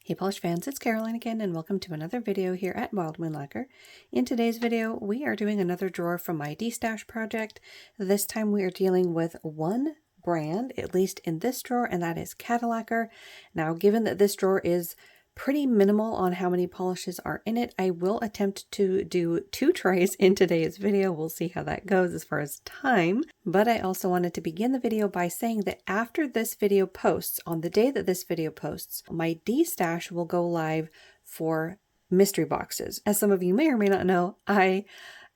Hey polish fans, it's Caroline again and welcome to another video here at Wild Moon Lacquer. In today's video, we are doing another drawer from my destash project. This time we are dealing with one brand, at least in this drawer, and that is Cadillacquer. Now, given that this drawer is pretty minimal on how many polishes are in it, I will attempt to do 2 trays in today's video. We'll see how that goes as far as time. But I also wanted to begin the video by saying that after this video posts, on the day that this video posts, my destash will go live for mystery boxes. As some of you may or may not know, I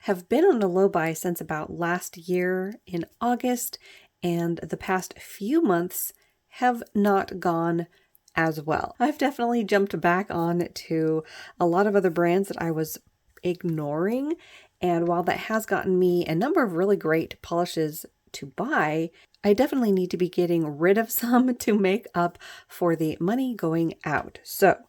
have been on a low buy since about last year in August, and the past few months have not gone as well. I've definitely jumped back on to a lot of other brands that I was ignoring, and while that has gotten me a number of really great polishes to buy, I definitely need to be getting rid of some to make up for the money going out. So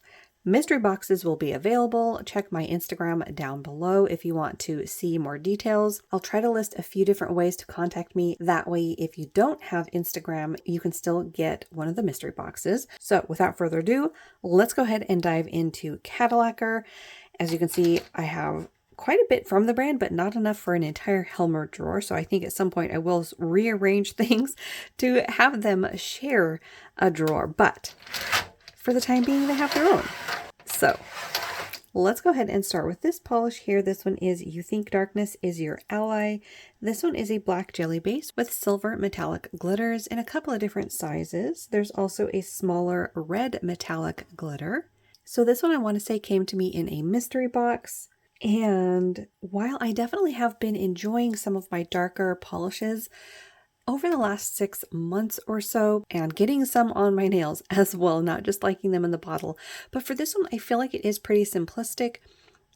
mystery boxes will be available. Check my Instagram down below if you want to see more details. I'll try to list a few different ways to contact me. That way, if you don't have Instagram, you can still get one of the mystery boxes. So without further ado, let's go ahead and dive into Cadillacquer. As you can see, I have quite a bit from the brand, but not enough for an entire Helmer drawer. So I think at some point I will rearrange things to have them share a drawer. But for the time being, they have their own. So let's go ahead and start with this polish here. This one is You Think Darkness Is Your Ally. This one is a black jelly base with silver metallic glitters in a couple of different sizes. There's also a smaller red metallic glitter. So this one I want to say came to me in a mystery box. And while I definitely have been enjoying some of my darker polishes over the last 6 months or so, and getting some on my nails as well, not just liking them in the bottle. But for this one, I feel like it is pretty simplistic.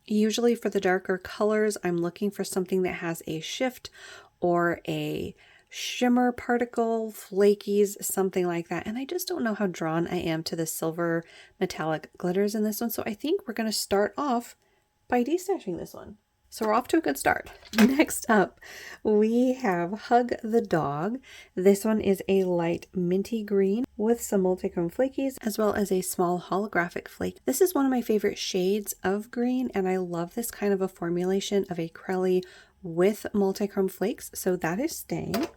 Usually for the darker colors, I'm looking for something that has a shift or a shimmer particle, flakies, something like that. And I just don't know how drawn I am to the silver metallic glitters in this one. So I think we're going to start off by destashing this one. So we're off to a good start. Next up, we have Hug the Dog. This one is a light minty green with some multichrome flakies, as well as a small holographic flake. This is one of my favorite shades of green, and I love this kind of a formulation of acrylic with multichrome flakes, so that is staying.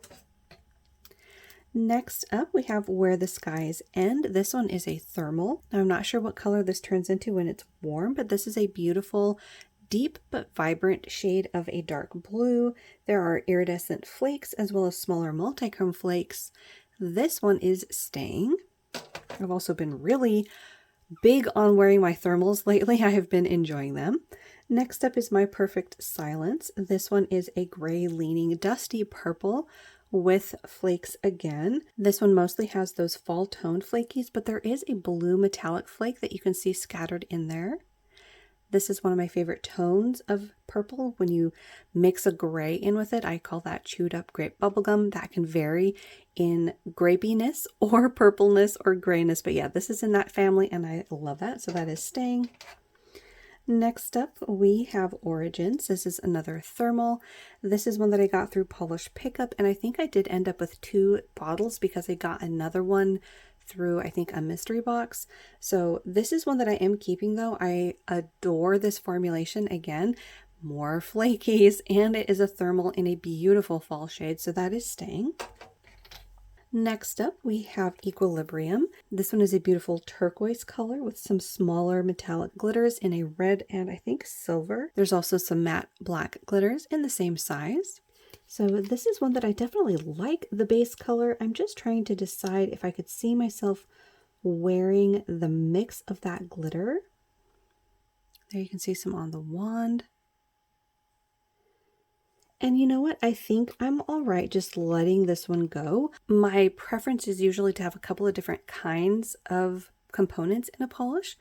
Next up, we have Where the Skies End. This one is a thermal. Now, I'm not sure what color this turns into when it's warm, but this is a beautiful deep but vibrant shade of a dark blue. There are iridescent flakes as well as smaller multichrome flakes. This one is staying. I've also been really big on wearing my thermals lately. I have been enjoying them. Next up is My Perfect Silence. This one is a gray leaning dusty purple with flakes again. This one mostly has those fall toned flakies, but there is a blue metallic flake that you can see scattered in there. This is one of my favorite tones of purple. When you mix a gray in with it, I call that chewed up grape bubblegum. That can vary in grapiness or purpleness or grayness. But yeah, this is in that family and I love that. So that is staying. Next up, we have Origins. This is another thermal. This is one that I got through Polish Pickup. And I think I did end up with 2 bottles because I got another one through, I think, a mystery box. So this is one that I am keeping though. I adore this formulation. Again, more flakies, and it is a thermal in a beautiful fall shade. So that is staying. Next up, we have Equilibrium. This one is a beautiful turquoise color with some smaller metallic glitters in a red and I think silver. There's also some matte black glitters in the same size. So this is one that I definitely like the base color. I'm just trying to decide if I could see myself wearing the mix of that glitter. There you can see some on the wand. And you know what? I think I'm all right just letting this one go. My preference is usually to have a couple of different kinds of components in a polish.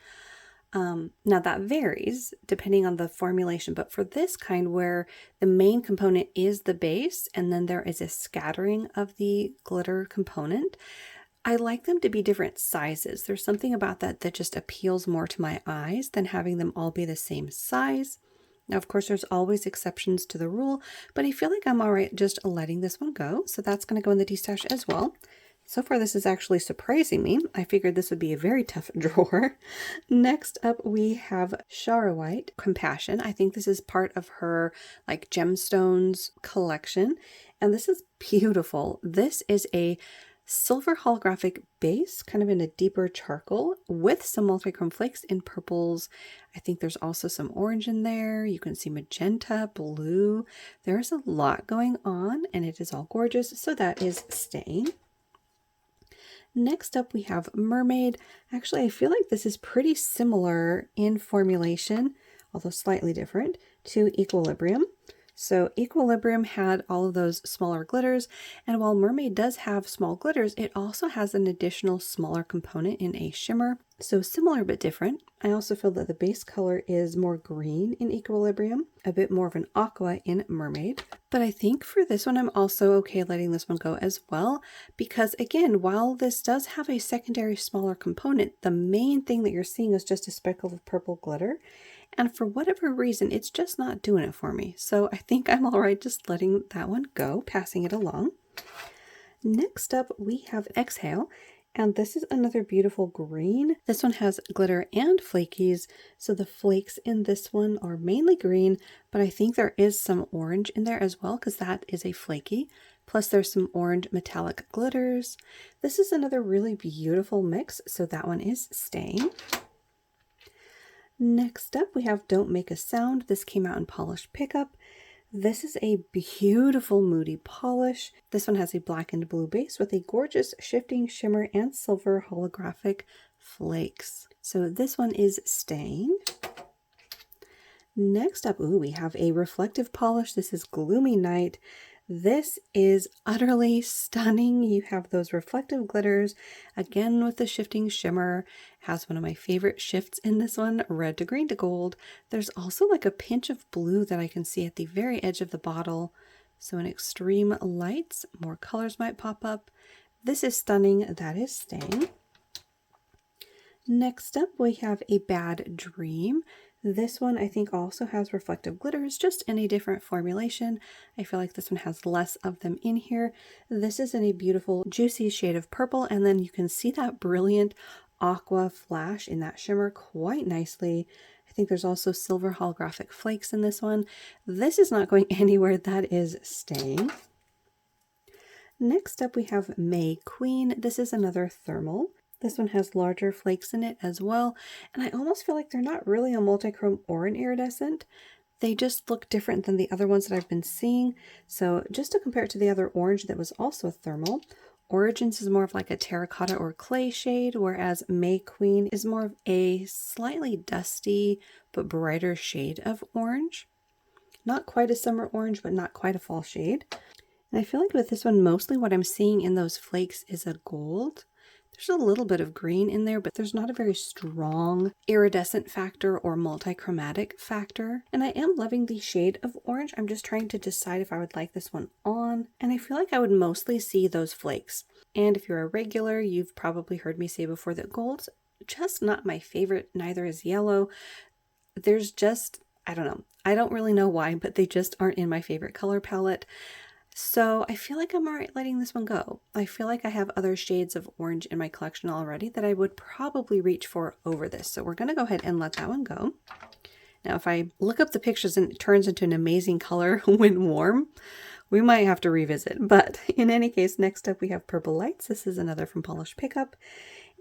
Now that varies depending on the formulation, but for this kind where the main component is the base and then there is a scattering of the glitter component, I like them to be different sizes. There's something about that that just appeals more to my eyes than having them all be the same size. Now, of course, there's always exceptions to the rule, but I feel like I'm all right just letting this one go. So that's going to go in the destash as well. So far, this is actually surprising me. I figured this would be a very tough drawer. Next up, we have Shara White Compassion. I think this is part of her like gemstones collection. And this is beautiful. This is a silver holographic base, kind of in a deeper charcoal with some multichrome flakes in purples. I think there's also some orange in there. You can see magenta, blue. There's a lot going on and it is all gorgeous. So that is staying. Next up, we have Mermaid. Actually, I feel like this is pretty similar in formulation, although slightly different, to Equilibrium. So Equilibrium had all of those smaller glitters, and while Mermaid does have small glitters, it also has an additional smaller component in a shimmer. So similar but different. I also feel that the base color is more green in Equilibrium, a bit more of an aqua in Mermaid. But I think for this one, I'm also okay letting this one go as well, because again, while this does have a secondary smaller component, the main thing that you're seeing is just a speckle of purple glitter. And for whatever reason, it's just not doing it for me. So I think I'm all right just letting that one go, passing it along. Next up, we have Exhale. And this is another beautiful green. This one has glitter and flakies. So the flakes in this one are mainly green, but I think there is some orange in there as well because that is a flaky. Plus there's some orange metallic glitters. This is another really beautiful mix. So that one is staying. Next up, we have Don't Make a Sound. This came out in Polished Pickup. This is a beautiful moody polish. This one has a black and blue base with a gorgeous shifting shimmer and silver holographic flakes. So this one is staying. Next up, we have a reflective polish. This is Gloomy Night. This is utterly stunning. You have those reflective glitters, again with the shifting shimmer. Has one of my favorite shifts in this one, red to green to gold. There's also like a pinch of blue that I can see at the very edge of the bottle. So in extreme lights, more colors might pop up. This is stunning. That is staying. Next up, we have a Bad Dream. This one I think also has reflective glitters, just in a different formulation. I feel like this one has less of them in here. This is in a beautiful juicy shade of purple, and then you can see that brilliant aqua flash in that shimmer quite nicely. I think there's also silver holographic flakes in this one. This is not going anywhere. That is staying. Next up we have May Queen. This is another thermal. This one has larger flakes in it as well, and I almost feel like they're not really a multichrome or an iridescent. They just look different than the other ones that I've been seeing. So just to compare it to the other orange that was also a thermal, Origins is more of like a terracotta or clay shade, whereas May Queen is more of a slightly dusty but brighter shade of orange. Not quite a summer orange, but not quite a fall shade. And I feel like with this one, mostly what I'm seeing in those flakes is a gold. There's a little bit of green in there, but there's not a very strong iridescent factor or multichromatic factor. And I am loving the shade of orange. I'm just trying to decide if I would like this one on. And I feel like I would mostly see those flakes. And if you're a regular, you've probably heard me say before that gold's just not my favorite. Neither is yellow. There's just, I don't know. I don't really know why, but they just aren't in my favorite color palette. So I feel like I'm all right letting this one go. I feel like I have other shades of orange in my collection already that I would probably reach for over this. So we're going to go ahead and let that one go. Now, if I look up the pictures and it turns into an amazing color when warm, we might have to revisit. But in any case, next up we have Purple Lights. This is another from Polished Pickup.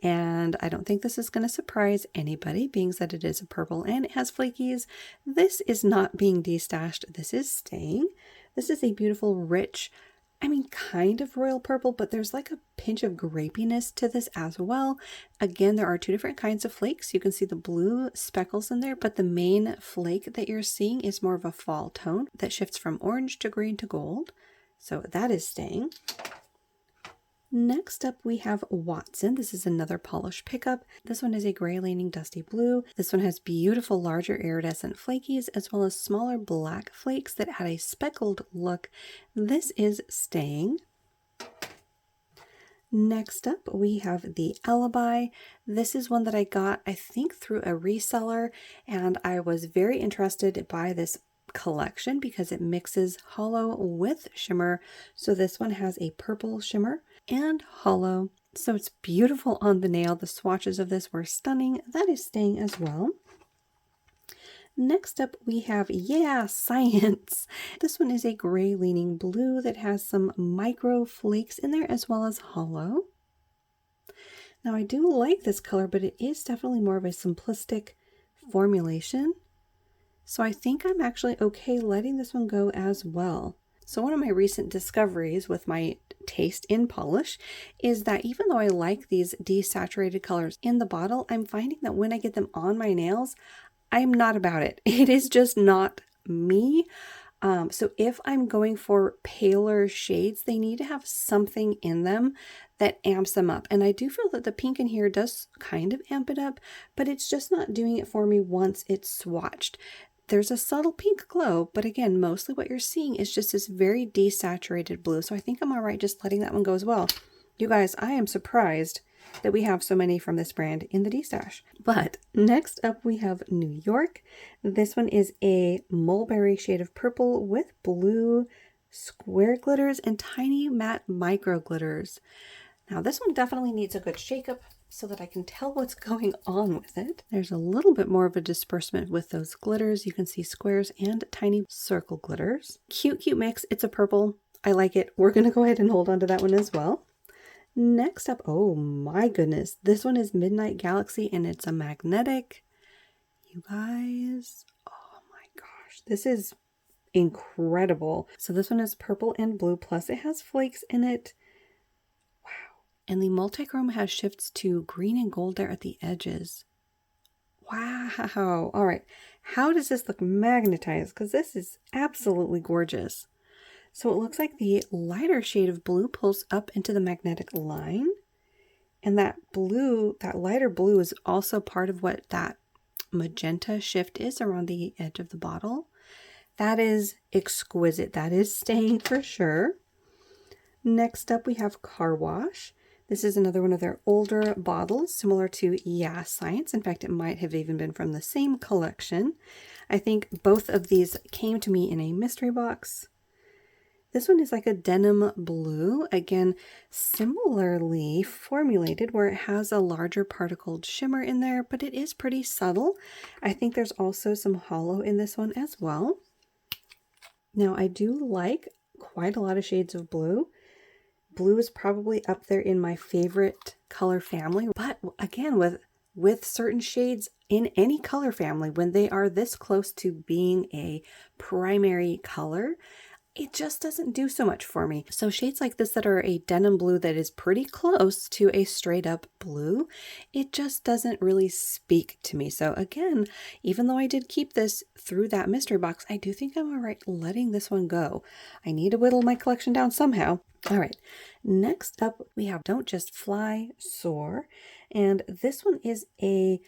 And I don't think this is going to surprise anybody, being that it is a purple and it has flakies. This is not being destashed. This is staying. This is a beautiful, rich, I mean, kind of royal purple, but there's like a pinch of grapiness to this as well. Again, there are two different kinds of flakes. You can see the blue speckles in there, but the main flake that you're seeing is more of a fall tone that shifts from orange to green to gold. So that is staying. Next up, we have Watson. This is another Polished Pickup. This one is a gray leaning dusty blue. This one has beautiful larger iridescent flakies as well as smaller black flakes that add a speckled look. This is staying. Next up, we have the Alibi. This is one that I got, I think, through a reseller, and I was very interested by this collection because it mixes hollow with shimmer. So this one has a purple shimmer. and hollow. So it's beautiful on the nail. The swatches of this were stunning. That is staying as well. Next up we have, yeah, science. This one is a gray leaning blue that has some micro flakes in there as well as hollow. Now I do like this color, but it is definitely more of a simplistic formulation. So I think I'm actually okay letting this one go as well. So one of my recent discoveries with my taste in polish is that even though I like these desaturated colors in the bottle, I'm finding that when I get them on my nails, I'm not about it. It is just not me. So if I'm going for paler shades, they need to have something in them that amps them up. And I do feel that the pink in here does kind of amp it up, but it's just not doing it for me once it's swatched. There's a subtle pink glow, but again, mostly what you're seeing is just this very desaturated blue. So I think I'm all right just letting that one go as well. You guys, I am surprised that we have so many from this brand in the destash. But next up we have New York. This one is a mulberry shade of purple with blue square glitters and tiny matte micro glitters. Now this one definitely needs a good shake up so that I can tell what's going on with it. There's a little bit more of a disbursement with those glitters. You can see squares and tiny circle glitters. Cute, cute mix. It's a purple. I like it. We're going to go ahead and hold on to that one as well. Next up, oh my goodness, this one is Midnight Galaxy and it's a magnetic. You guys, oh my gosh, this is incredible. So this one is purple and blue, plus it has flakes in it. Wow. And the multi-chrome has shifts to green and gold there at the edges. Wow. All right. How does this look magnetized? Because this is absolutely gorgeous. So it looks like the lighter shade of blue pulls up into the magnetic line. And that blue, that lighter blue is also part of what that magenta shift is around the edge of the bottle. That is exquisite. That is staying for sure. Next up we have Car Wash. This is another one of their older bottles, similar to Yeah Science. In fact, it might have even been from the same collection. I think both of these came to me in a mystery box. This one is like a denim blue, again, similarly formulated where it has a larger particled shimmer in there, but it is pretty subtle. I think there's also some hollow in this one as well. Now, I do like quite a lot of shades of blue. Blue is probably up there in my favorite color family, but again, with certain shades in any color family, when they are this close to being a primary color, it just doesn't do so much for me. So shades like this that are a denim blue that is pretty close to a straight up blue, it just doesn't really speak to me. So again, even though I did keep this through that mystery box, I do think I'm all right letting this one go. I need to whittle my collection down somehow. All right, next up we have Don't Just Fly, Soar. And this one is a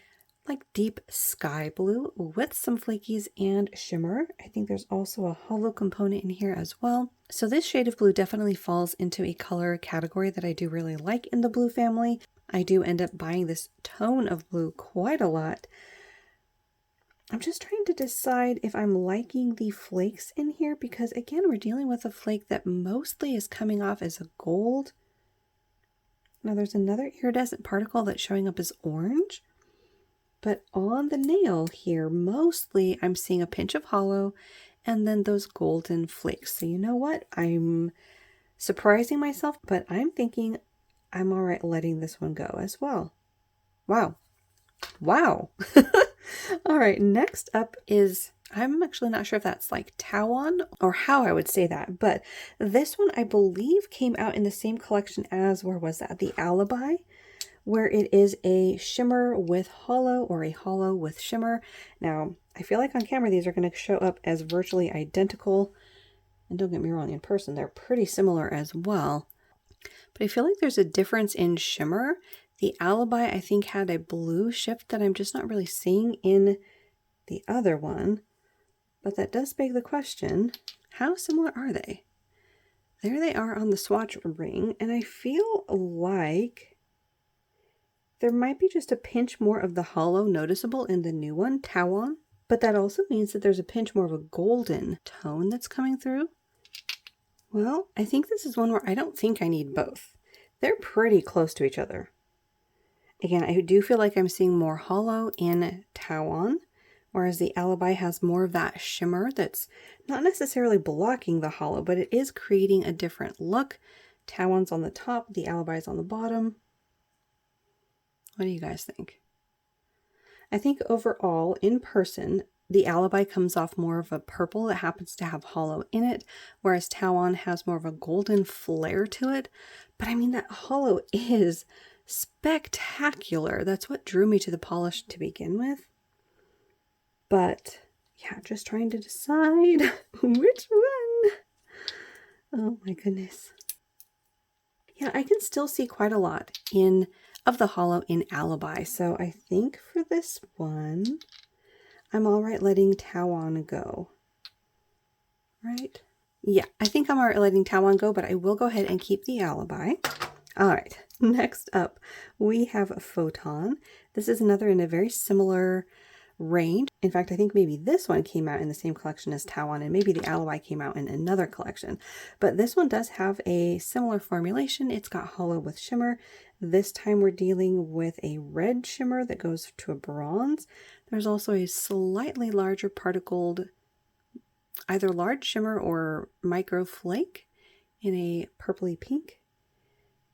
like deep sky blue with some flakies and shimmer. I think there's also a hollow component in here as well. So this shade of blue definitely falls into a color category that I do really like in the blue family. I do end up buying this tone of blue quite a lot. I'm just trying to decide if I'm liking the flakes in here because again, we're dealing with a flake that mostly is coming off as a gold. Now there's another iridescent particle that's showing up as orange. But on the nail here, mostly I'm seeing a pinch of hollow and then those golden flakes. So you know what? I'm surprising myself, but I'm thinking I'm all right letting this one go as well. Wow. Wow. All right, next up is, I'm actually not sure if that's like Taiwan or how I would say that, but this one I believe came out in the same collection as, where was that? The Alibi, where it is a shimmer with hollow or a hollow with shimmer. Now, I feel like on camera these are going to show up as virtually identical. And don't get me wrong, in person they're pretty similar as well. But I feel like there's a difference in shimmer. The Alibi, I think, had a blue shift that I'm just not really seeing in the other one. But that does beg the question, how similar are they? There they are on the swatch ring, and I feel like there might be just a pinch more of the hollow noticeable in the new one, Taiwan. But that also means that there's a pinch more of a golden tone that's coming through. Well, I think this is one where I don't think I need both. they're pretty close to each other. Again, I do feel like I'm seeing more hollow in Tauan, whereas the Alibi has more of that shimmer that's not necessarily blocking the hollow, but it is creating a different look. Tauan's on the top, the Alibi's on the bottom. What do you guys think? I think overall, in person, the Alibi comes off more of a purple that happens to have hollow in it, whereas Tauan has more of a golden flare to it. But I mean, that hollow is spectacular. That's what drew me to the polish to begin with. But yeah, just trying to decide which one. Oh my goodness. Yeah, I can still see quite a lot of the hollow in Alibi. So I think for this one, I'm all right letting Tauan go. Right? Yeah, I think I'm all right letting Tauan go, but I will go ahead and keep the Alibi. All right, next up, we have a Photon. This is another in a very similar range. In fact, I think maybe this one came out in the same collection as Tauan, and maybe the Alibi came out in another collection. But this one does have a similar formulation. It's got hollow with shimmer. This time we're dealing with a red shimmer that goes to a bronze. There's also a slightly larger particled, either large shimmer or micro flake in a purpley pink.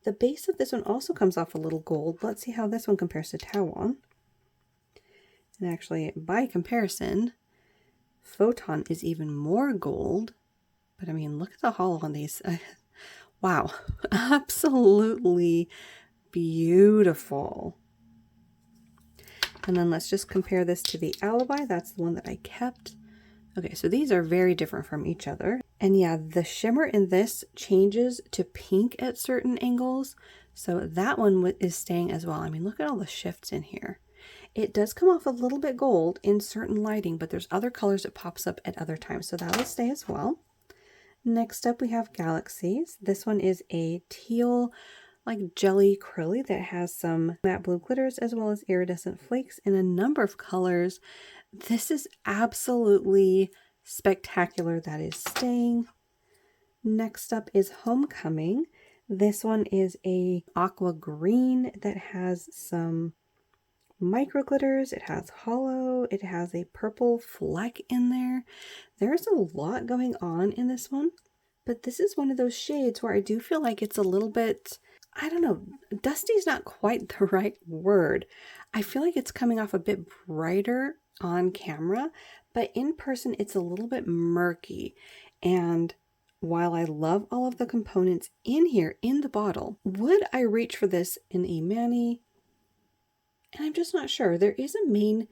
The base of this one also comes off a little gold. Let's see how this one compares to Tauan. And actually, by comparison, Photon is even more gold. But I mean, look at the hollow on these. Wow, absolutely beautiful. And then let's just compare this to the Alibi. That's the one that I kept. Okay, so these are very different from each other. And yeah, the shimmer in this changes to pink at certain angles. So that one is staying as well. I mean, look at all the shifts in here. It does come off a little bit gold in certain lighting, but there's other colors it pops up at other times. So that will stay as well. Next up, we have Galaxies. This one is a teal, like jelly acrylic that has some matte blue glitters as well as iridescent flakes in a number of colors. This is absolutely spectacular. That is staying. Next up is Homecoming. This one is a aqua green that has some micro glitters. It has hollow. It has a purple fleck in there. There's a lot going on in this one, but this is one of those shades where I do feel like it's a little bit, I don't know, dusty is not quite the right word. I feel like it's coming off a bit brighter on camera, but in person it's a little bit murky. And while I love all of the components in here in the bottle, would I reach for this in a mani? And I'm just not sure. There is a main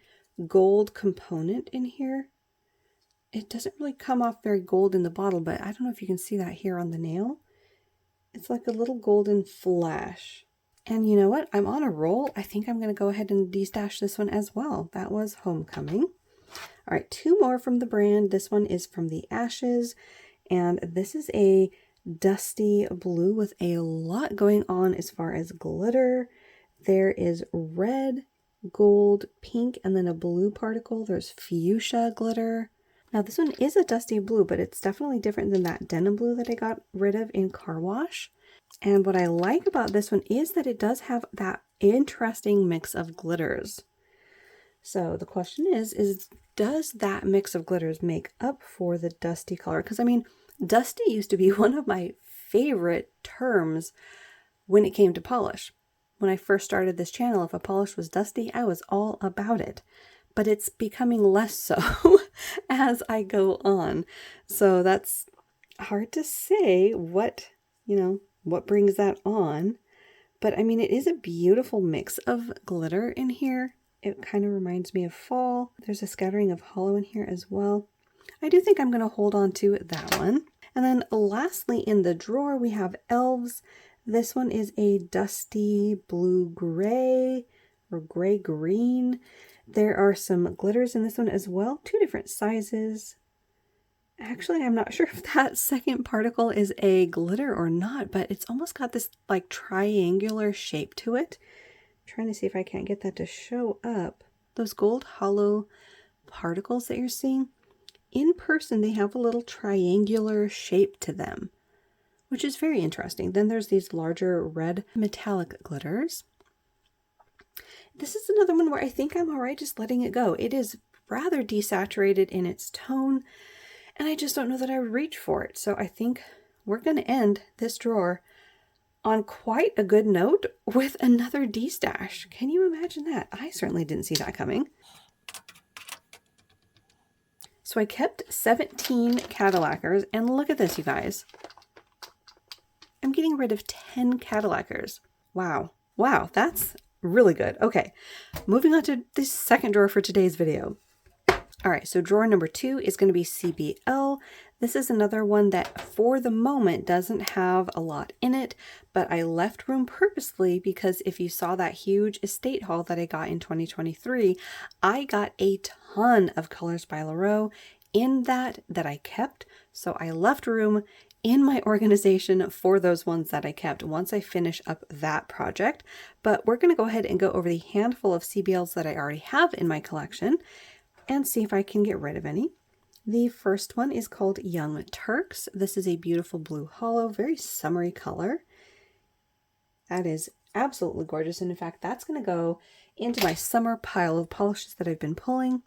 gold component in here. It doesn't really come off very gold in the bottle, but I don't know if you can see that here on the nail. It's like a little golden flash. And you know what? I'm on a roll. I think I'm going to go ahead and destash this one as well. That was Homecoming. All right, two more from the brand. This one is from the Ashes, and this is a dusty blue with a lot going on as far as glitter. There is red, gold, pink, and then a blue particle. There's fuchsia glitter. Now this one is a dusty blue, but it's definitely different than that denim blue that I got rid of in Car Wash. And what I like about this one is that it does have that interesting mix of glitters. So the question is does that mix of glitters make up for the dusty color? Because I mean, dusty used to be one of my favorite terms when it came to polish. When I first started this channel, if a polish was dusty, I was all about it. But it's becoming less so as I go on. So that's hard to say what brings that on. But I mean, it is a beautiful mix of glitter in here. It kind of reminds me of fall. There's a scattering of hollow in here as well. I do think I'm going to hold on to that one. And then lastly in the drawer, we have Elves. This one is a dusty blue-gray or gray-green. There are some glitters in this one as well, two different sizes. Actually, I'm not sure if that second particle is a glitter or not, but it's almost got this like triangular shape to it. I'm trying to see if I can't get that to show up. Those gold hollow particles that you're seeing, in person they have a little triangular shape to them, which is very interesting. Then there's these larger red metallic glitters. This is another one where I think I'm all right just letting it go. It is rather desaturated in its tone, and I just don't know that I would reach for it. So I think we're going to end this drawer on quite a good note with another destash. Can you imagine that? I certainly didn't see that coming. So I kept 17 Cadillackers, and look at this, you guys. I'm getting rid of 10 Cadillackers. Wow. Wow, that's really good. Okay, moving on to the second drawer for today's video. All right, so drawer number 2 is going to be CbL. This is another one that for the moment doesn't have a lot in it, but I left room purposely because if you saw that huge estate haul that I got in 2023, I got a ton of colors by Leroux in that I kept. So I left room in my organization for those ones that I kept once I finish up that project. But we're going to go ahead and go over the handful of CbLs that I already have in my collection and see if I can get rid of any. The first one is called Young Turks. This is a beautiful blue hollow, very summery color. That is absolutely gorgeous. And in fact, that's going to go into my summer pile of polishes that I've been pulling.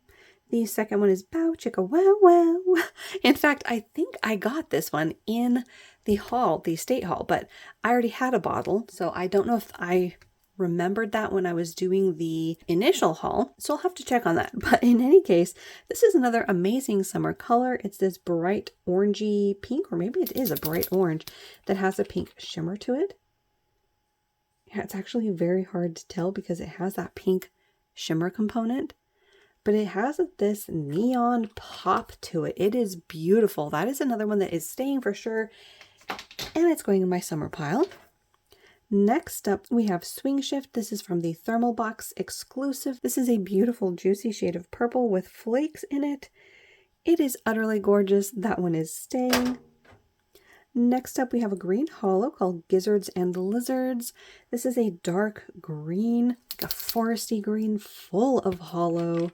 The second one is Bow Chicka Wow Wow. In fact, I think I got this one in the haul, the estate haul, but I already had a bottle. So I don't know if I remembered that when I was doing the initial haul, so I'll have to check on that. But in any case, this is another amazing summer color. It's this bright orangey pink, or maybe it is a bright orange that has a pink shimmer to it. Yeah, it's actually very hard to tell because it has that pink shimmer component, but it has this neon pop to it. It is beautiful. That is another one that is staying for sure, and it's going in my summer pile. Next up, we have Swing Shift. This is from the Thermal Box exclusive. This is a beautiful, juicy shade of purple with flakes in it. It is utterly gorgeous. That one is staying. Next up, we have a green hollow called Gizzards and Lizards. This is a dark green, like a foresty green, full of hollow.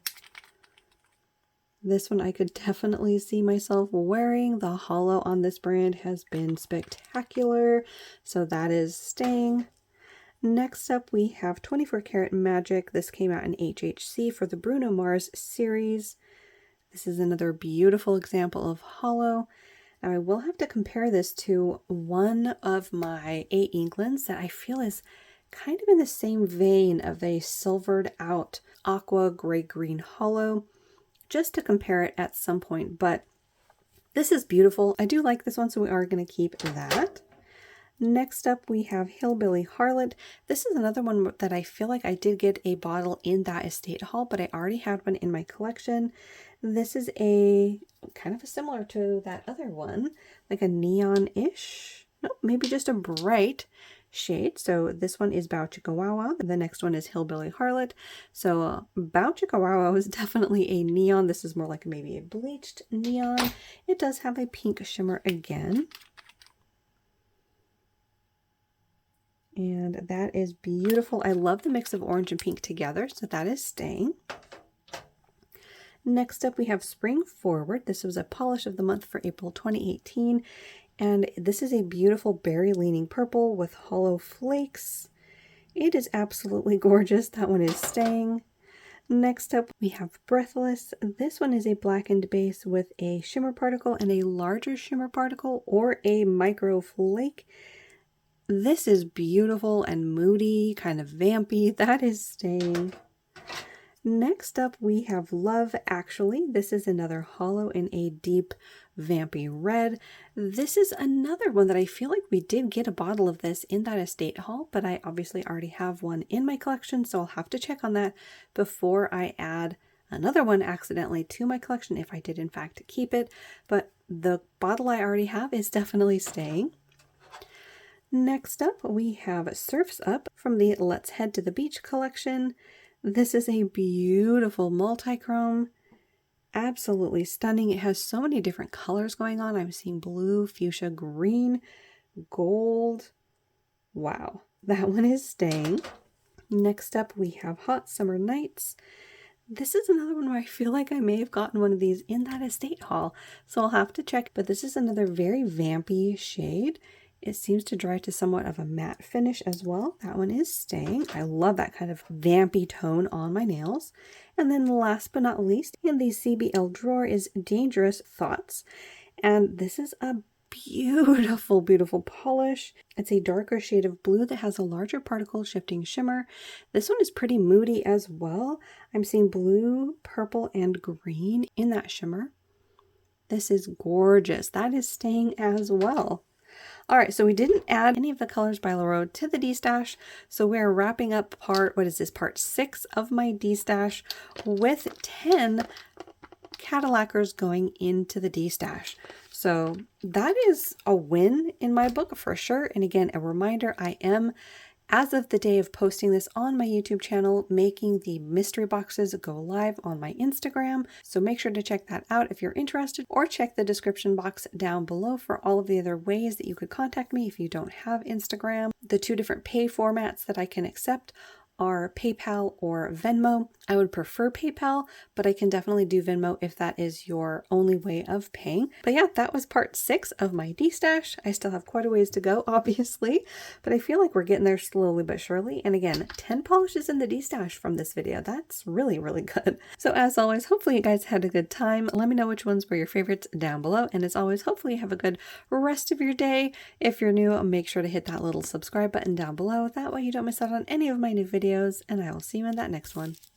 This one I could definitely see myself wearing. The hollow on this brand has been spectacular, so that is staying. Next up, we have 24 Karat Magic. This came out in HHC for the Bruno Mars series. This is another beautiful example of hollow. Now I will have to compare this to one of my 8 Inklands that I feel is kind of in the same vein of a silvered out aqua gray green hollow, just to compare it at some point. But this is beautiful. I do like this one, so we are going to keep that. Next up, we have Hillbilly Harlot. This is another one that I feel like I did get a bottle in that estate haul, but I already had one in my collection. This is a kind of similar to that other one, like a neon-ish. No, maybe just a bright shade. So this one is Bow Chicka Wow Wow. The next one is Hillbilly Harlot. So Bow Chicka Wow Wow is definitely a neon. This is more like maybe a bleached neon. It does have a pink shimmer again. And that is beautiful. I love the mix of orange and pink together, so that is staying. Next up, we have Spring Forward. This was a polish of the month for April 2018. And this is a beautiful berry leaning purple with hollow flakes. It is absolutely gorgeous. That one is staying. Next up, we have Breathless. This one is a blackened base with a shimmer particle and a larger shimmer particle or a micro flake. This is beautiful and moody, kind of vampy. That is staying. Next up, we have Love Actually. This is another hollow in a deep vampy red. This is another one that I feel like we did get a bottle of this in that estate haul, but I obviously already have one in my collection, so I'll have to check on that before I add another one accidentally to my collection if I did in fact keep it. But the bottle I already have is definitely staying. Next up, we have Surf's Up from the Let's Head to the Beach collection. This is a beautiful multi-chrome, absolutely stunning. It has so many different colors going on. I'm seeing blue, fuchsia, green, gold. Wow, that one is staying. Next up, we have Hot Summer Nights. This is another one where I feel like I may have gotten one of these in that estate haul, so I'll have to check. But this is another very vampy shade. It seems to dry to somewhat of a matte finish as well. That one is staying. I love that kind of vampy tone on my nails. And then last but not least, in the CbL drawer is Dangerous Thoughts. And this is a beautiful, beautiful polish. It's a darker shade of blue that has a larger particle shifting shimmer. This one is pretty moody as well. I'm seeing blue, purple, and green in that shimmer. This is gorgeous. That is staying as well. All right, so we didn't add any of the colors by Laroe to the destash, so we're wrapping up part 6 of my destash with 10 Cadillackers going into the destash. So that is a win in my book for sure. And again, a reminder, I am, as of the day of posting this on my YouTube channel, making the mystery boxes go live on my Instagram. So make sure to check that out if you're interested, or check the description box down below for all of the other ways that you could contact me if you don't have Instagram. The 2 different pay formats that I can accept are PayPal or Venmo. I would prefer PayPal, but I can definitely do Venmo if that is your only way of paying. But yeah, that was part 6 of my destash. I still have quite a ways to go, obviously, but I feel like we're getting there slowly but surely. And again, 10 polishes in the destash from this video. That's really, really good. So as always, hopefully you guys had a good time. Let me know which ones were your favorites down below. And as always, hopefully you have a good rest of your day. If you're new, make sure to hit that little subscribe button down below. That way you don't miss out on any of my new videos, and I will see you in that next one.